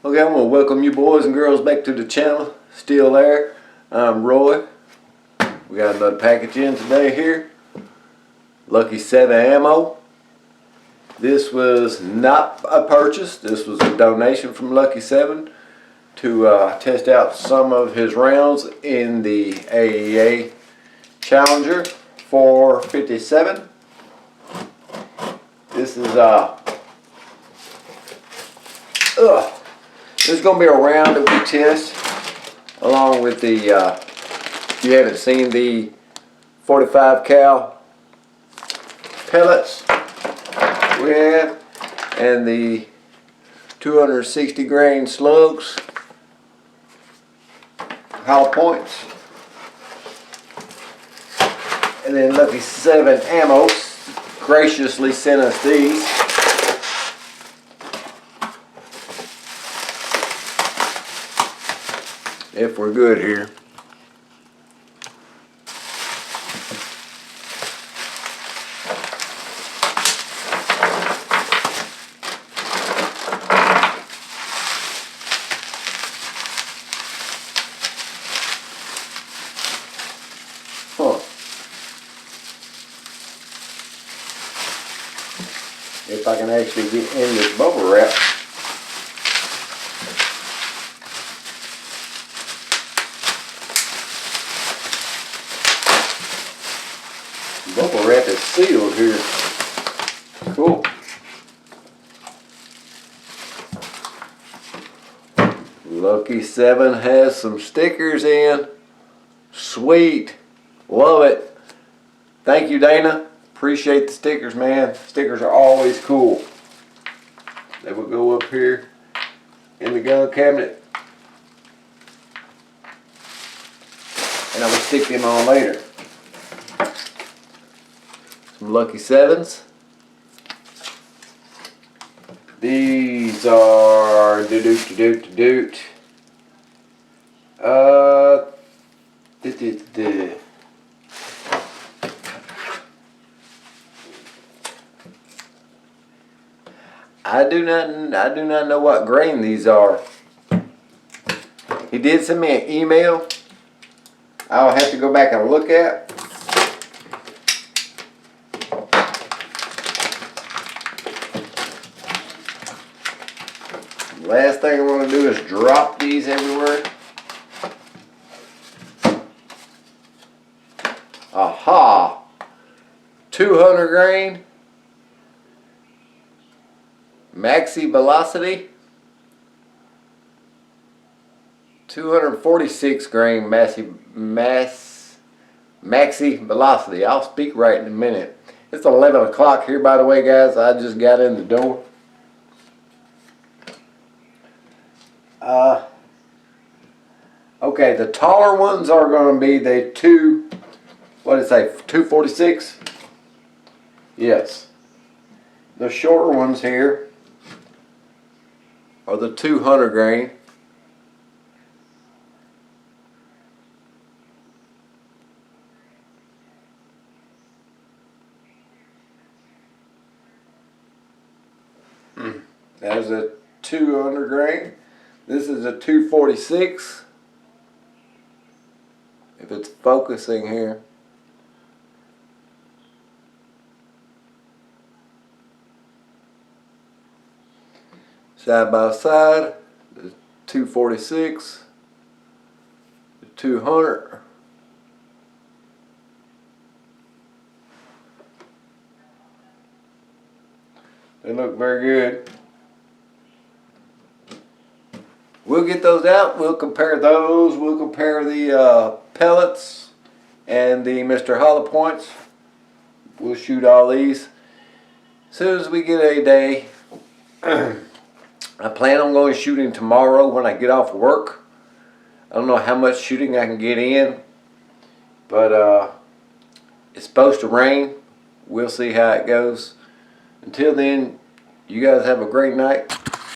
Okay, I'm going to welcome you boys and girls back to the channel. Still there. I'm Roy. We got another package in today here. Lucky 7 ammo. This was not a purchase. This was a donation from Lucky 7 to test out some of his rounds in the AEA Challenger 457. This is this is going to be a round that we test along with the, if you haven't seen the 45 cal pellets we have, and the 260 grain slugs, hollow points, and then Lucky 7 ammo graciously sent us these. If we're good here. Huh. If I can actually get in this bubble wrap. Bubble wrap is sealed here. Cool. Lucky 7 has some stickers in. Sweet. Love it. Thank you, Dana. Appreciate the stickers, man. Stickers are always cool. They will go up here in the gun cabinet, and I will stick them on later. Some Lucky 7s. These are I do not know what grain these are. He did send me an email. I'll have to go back and look at. Last thing I want to do is drop these everywhere. Aha! 200 grain. Maxi velocity. 246 grain maxi velocity. I'll speak right in a minute. It's 11 o'clock here, by the way, guys. I just got in the door. Okay, the taller ones are going to be the 246? Yes. The shorter ones here are the 200 grain. That is a 200 grain. This is a 246. If it's focusing here. Side by side, the 246, the 200. They look very good. We'll get those out. We'll compare those. We'll compare the pellets and the Mr. Hollow Points. We'll shoot all these as soon as we get a day. I plan on going shooting tomorrow when I get off work. I don't know how much shooting I can get in, but it's supposed to rain. We'll see how it goes. Until then, you guys have a great night.